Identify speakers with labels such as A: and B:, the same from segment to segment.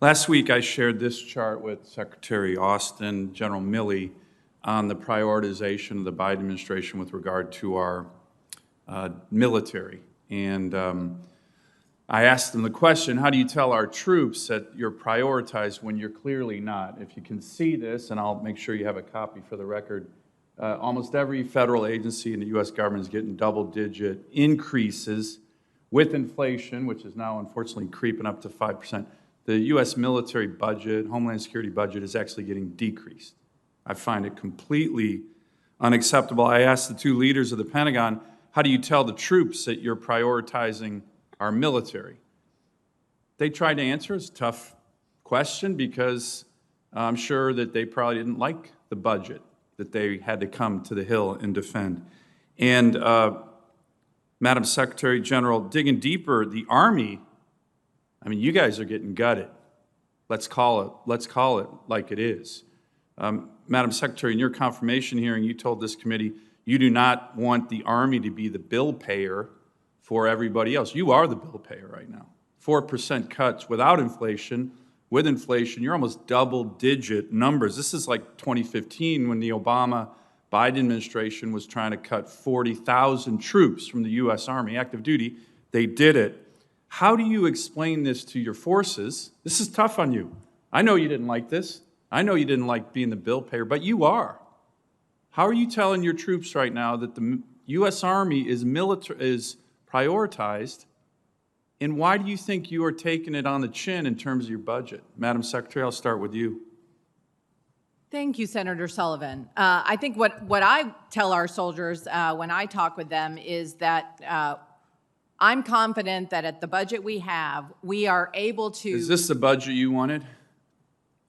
A: Last week, I shared this chart with Secretary Austin, General Milley, on the prioritization of the Biden administration with regard to our military. And I asked them the question, how do you tell our troops that you're prioritized when you're clearly not? If you can see this, and I'll make sure you have a copy for the record, almost every federal agency in the U.S. government is getting double-digit increases with inflation, which is now unfortunately creeping up to 5%. The U.S. military budget, Homeland Security budget, is actually getting decreased. I find it completely unacceptable. I asked the two leaders of the Pentagon, how do you tell the troops that you're prioritizing our military? They tried to answer. It's a tough question because I'm sure that they probably didn't like the budget that they had to come to the Hill and defend. And Madam Secretary General, digging deeper, the Army, I mean, you guys are getting gutted. Let's call it like it is. Madam Secretary, in your confirmation hearing, you told this committee you do not want the Army to be the bill payer for everybody else. You are the bill payer right now. 4% cuts without inflation. With inflation, you're almost double-digit numbers. This is like 2015 when the Obama-Biden administration was trying to cut 40,000 troops from the U.S. Army, active duty. They did it. How do you explain this to your forces? This is tough on you. I know you didn't like this. I know you didn't like being the bill payer, but you are. How are you telling your troops right now that the U.S. Army is prioritized, and why do you think you are taking it on the chin in terms of your budget? Madam Secretary, I'll start with you.
B: Thank you, Senator Sullivan. I think what I tell our soldiers when I talk with them is that I'm confident that at the budget we have, we are able to—
A: Is this the budget you wanted?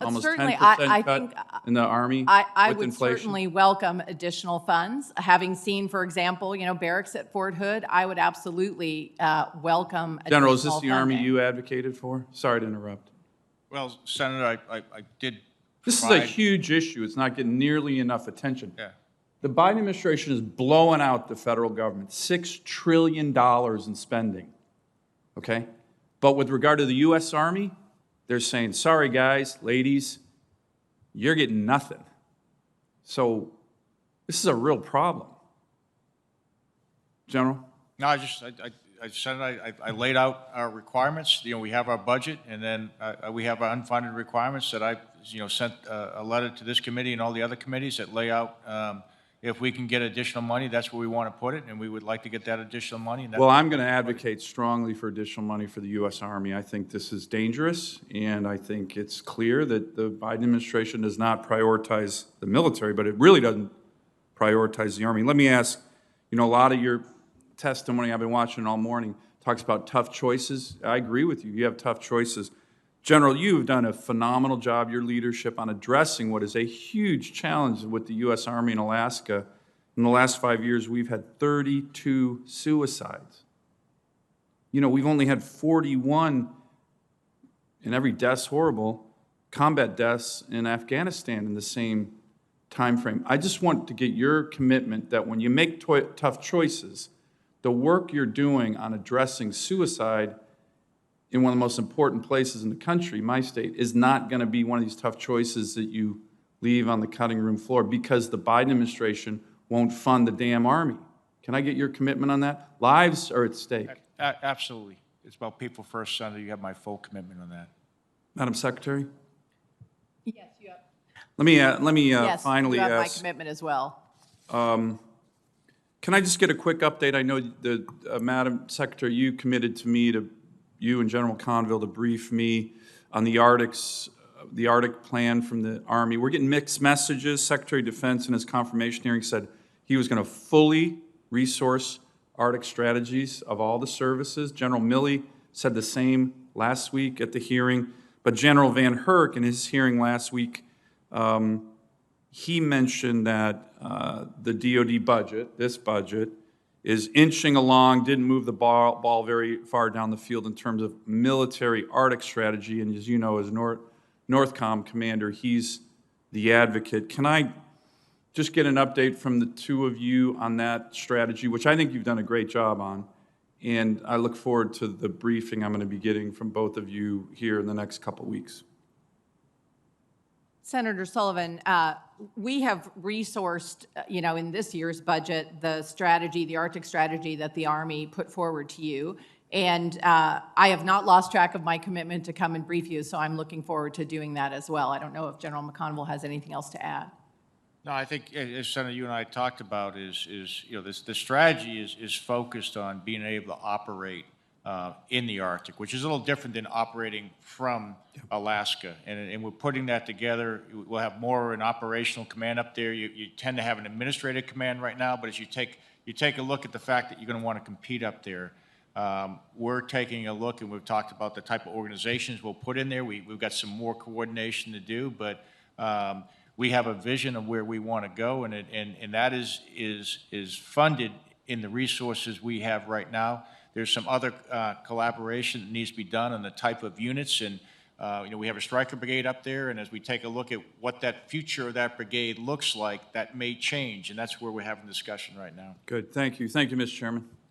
A: Almost
B: certainly,
A: 10% cut in the Army
B: I
A: with
B: would
A: inflation?
B: certainly welcome additional funds. Having seen, for example, barracks at Fort Hood, I would absolutely welcome additional
A: General, is this the
B: funding.
A: Army you advocated for? Sorry to interrupt.
C: Well, Senator, I did.
A: This is a huge issue. It's not getting nearly enough attention.
C: Yeah.
A: The Biden administration is blowing out the federal government, $6 trillion in spending, okay? But with regard to the U.S. Army, they're saying, sorry, guys, ladies, you're getting nothing. So this is a real problem. General?
C: No, Senator, I laid out our requirements. We have our budget, and then we have our unfunded requirements that I, sent a letter to this committee and all the other committees that lay out. If we can get additional money, that's where we want to put it, and we would like to get that additional money. And
A: well, I'm going to advocate strongly for additional money for the U.S. Army. I think this is dangerous, and I think it's clear that the Biden administration does not prioritize the military, but it really doesn't prioritize the Army. Let me ask, a lot of your testimony, I've been watching all morning, talks about tough choices. I agree with you. You have tough choices. General, you've done a phenomenal job, your leadership, on addressing what is a huge challenge with the U.S. Army in Alaska. In the last 5 years, we've had 32 suicides. We've only had 41, and every death's horrible, combat deaths in Afghanistan in the same time frame. I just want to get your commitment that when you make tough choices, the work you're doing on addressing suicide in one of the most important places in the country, my state, is not going to be one of these tough choices that you leave on the cutting room floor because the Biden administration won't fund the damn Army. Can I get your commitment on that? Lives are at stake.
C: Absolutely. It's about people first, Senator. You have my full commitment on that.
A: Madam Secretary?
B: Yes, you have.
A: Let me
B: yes,
A: finally
B: you have
A: ask.
B: my commitment as well.
A: Can I just get a quick update? I know that, Madam Secretary, you committed to me you and General Conville to brief me on the Arctic plan from the Army. We're getting mixed messages. Secretary of Defense in his confirmation hearing said he was going to fully resource Arctic strategies of all the services. General Milley said the same last week at the hearing. But General Van Herk, in his hearing last week, he mentioned that the DoD budget, this budget, is inching along, didn't move the ball very far down the field in terms of military Arctic strategy. And as you know, as NORTHCOM commander, he's the advocate. Can I just get an update from the two of you on that strategy, which I think you've done a great job on? And I look forward to the briefing I'm going to be getting from both of you here in the next couple of weeks.
B: Senator Sullivan, we have resourced, in this year's budget, the strategy, the Arctic strategy that the Army put forward to you. And I have not lost track of my commitment to come and brief you, so I'm looking forward to doing that as well. I don't know if General McConville has anything else to add.
C: No, I think, as Senator, you and I talked about, the strategy is focused on being able to operate in the Arctic, which is a little different than operating from Alaska. And we're putting that together. We'll have more an operational command up there. You tend to have an administrative command right now, but as you take a look at the fact that you're going to want to compete up there, we're taking a look, and we've talked about the type of organizations we'll put in there. We've got some more coordination to do, but we have a vision of where we want to go, and that is funded in the resources we have right now. There's some other collaboration that needs to be done on the type of units, and we have a striker brigade up there, and as we take a look at what that future of that brigade looks like, that may change, and that's where we're having discussion right now.
A: Good. Thank you. Thank you, Mr. Chairman.